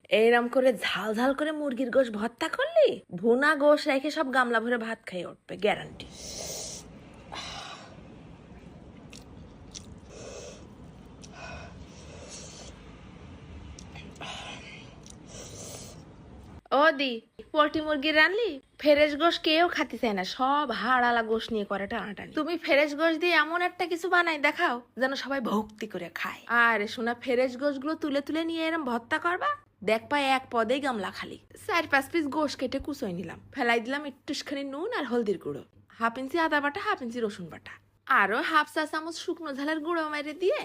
এইরকম করে ঝাল ঝাল করে মুরগির গোশ ভর্তা করলি ভুনা গোশ রেখে সব গামলা ভরে ভাত খেয়ে উঠবে, গ্যারান্টি। ও দি, পোল্ট্রি মুরগি রানলি? ফ্রেশ গোশ কেউ খাতে চায় না, সব হাড়ালা গোশ নিয়ে করে টানাটানি। তুমি ফ্রেশ গোশ দিয়ে এমন একটা কিছু বানাই দেখাও যেন সবাই ভক্তি করে খায়। আরে শোনা, ফ্রেশ গোশ গুলো তুলে তুলে নিয়ে এরম ভর্তা করবা, দেখ পাই এক পদেই গামলা খালি। 4-5 পিস গোশ কেটে কুচোই নিলাম, ফেলাই দিলাম একটুখানি নুন আর হলদির গুঁড়ো, 1/2 ইঞ্চি আদা বাটা, 1/2 ইঞ্চি রসুন বাটা, আরো 1/2 চা চামচ শুকনো ঝালের গুঁড়ো মেরে দিয়ে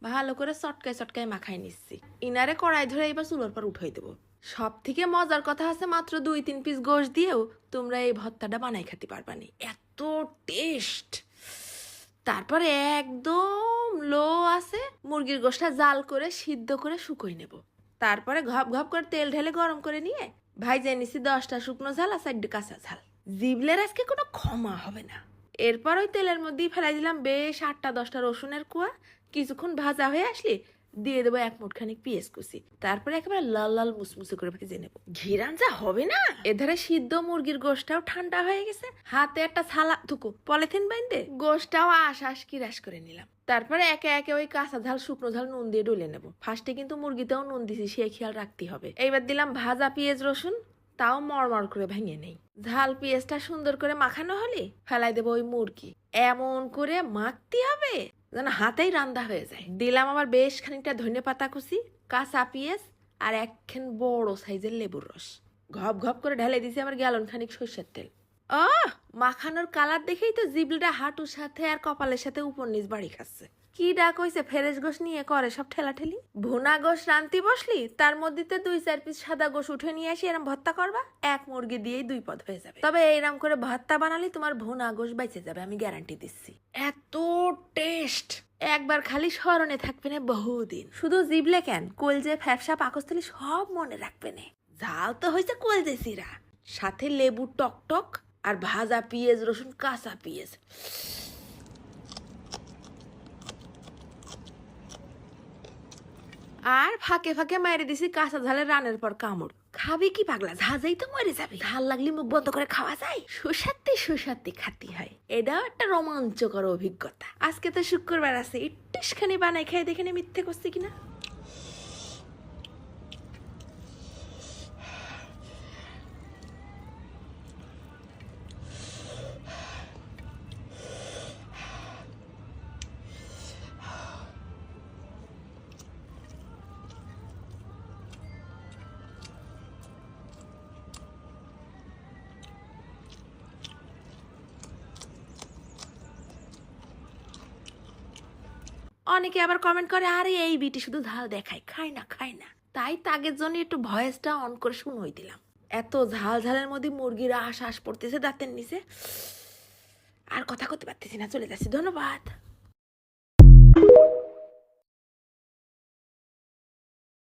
ভালো করে চটকায় চটকায় মাখাই নিচ্ছি। ইনারে কড়াই ধরে এবার চুলোর পর উঠাই দেবো। সব থেকে মজার কথা আছে, মাত্র 2-3 পিস গোশ দিয়েও তোমরা এই ভর্তাটা বানাই খেতে পারবানি, এত টেস্ট। তারপরে একদম লো আছে মুরগির গোশটা জাল করে সিদ্ধ করে শুকোই নেব। তারপরে ঘপ ঘপ করে তেল ঢেলে গরম করে নিয়ে ভাইজে নিছি 10টা শুকনো ঝাল আর 4টে কাঁচা ঝাল। জিবলের আজকে কোনো ক্ষমা হবে না। এরপর ওই তেলের মধ্যেই ফেলাই দিলাম বেশ 8-10টা রসুনের কোয়া। কিছুক্ষণ ভাজা হয়ে আসলে দিয়ে দেবো 1 মুঠখানি পেঁয়াজ কুচি, তারপরে একেবারে লাল লাল মুসমুসে করে ভেজে নেবো। ঘিরান যা হবে না। এধারে সিদ্ধ মুরগির গোশটাও ঠান্ডা হয়ে গেছে, হাতে একটা ছালা থুকু পলিথিন বাইন্দে গোশটাও আশ কিরাস করে নিলাম। তারপরে একে একে ওই কাঁচা ঝাল শুকনো ঝাল নুন দিয়ে ডলে নেবো। ফার্স্টে কিন্তু মুরগিতেও নুন দিছি, সে খেয়াল রাখতে হবে। এইবার দিলাম ভাজা পেঁয়াজ রসুন, তাও মড়মড় করে ভেঙে নেই। ঝাল পেঁয়াজটা সুন্দর করে মাখানো হলে ফেলাই দেবো ওই মুরগি, এমন করে মাখতে হবে যেন হাতেই রান্না হয়ে যায়। দিলাম আবার বেশ খানিকটা ধনেপাতা কুচি, কাঁচা পেঁয়াজ আর একখান বড় সাইজের লেবুর রস। ঘপ ঘপ করে ঢেলে দিছি আবার গ্যালন খানিক সরষের তেল। মাখানোর কালার দেখেই তো জিবলিটা হাঁটুর সাথে আর কপালের সাথে উপর নিচ বাড়ি খাচ্ছে। কি ডাক হইছে ফ্রেশ গোশ নিয়ে করে সব ঠেলাঠেলি। ভুনা গোশ রান্তি বসলি, তার মধ্যে 2-4 পিস সাদা গোশ উঠে নিয়ে আসি এরম ভর্তা করবা, এক মুরগি দিয়েই 2 পদ হয়ে যাবে। তবে এইরকম করে ভর্তা বানালি তোমার ভুনা গোশ বেঁচে যাবে, আমি গ্যারান্টি দিচ্ছি। এত টেস্ট একবার খালি স্মরণে থাকবে না বহুদিন। শুধু জিবলে কেন, কলজে ফ্যাপসা পাকস্থলী সব মনে রাখবে না। ঝাল তো হয়েছে কলজে সিরা, সাথে লেবু টক টক আর ভাজা পেঁয়াজ রসুন কাঁচা পেঁয়াজ। আর ফাঁকে ফাঁকে মেরে দিছি কাঁচা ঝালের রানের পর কামড়। খাবি কি পাগলা, ঝাঁঝাই তো মরে যাবে। ঝাল লাগলে মুখ বন্ধ করে খাওয়া যায়, সুসাতে খাতি হয়। এটাও একটা রোমাঞ্চকর অভিজ্ঞতা। আজকে তো শুক্রবার আছে, একটুখানি বানাই খাই দেখে মিথ্যে করছি কিনা। অনেকে আবার কমেন্ট করে, আরে এই বিটি শুধু ঝাল দেখায়, খায় না। তাই তাগের জন্য একটু ভয়েসটা অন করে শুনোই দিলাম। এত ঝাল ঝালের মধ্যে মুরগির আশ পড়তেছে দাঁতের নিচে, আর কথা করতে পারতেছি না, চলে যাচ্ছি। ধন্যবাদ।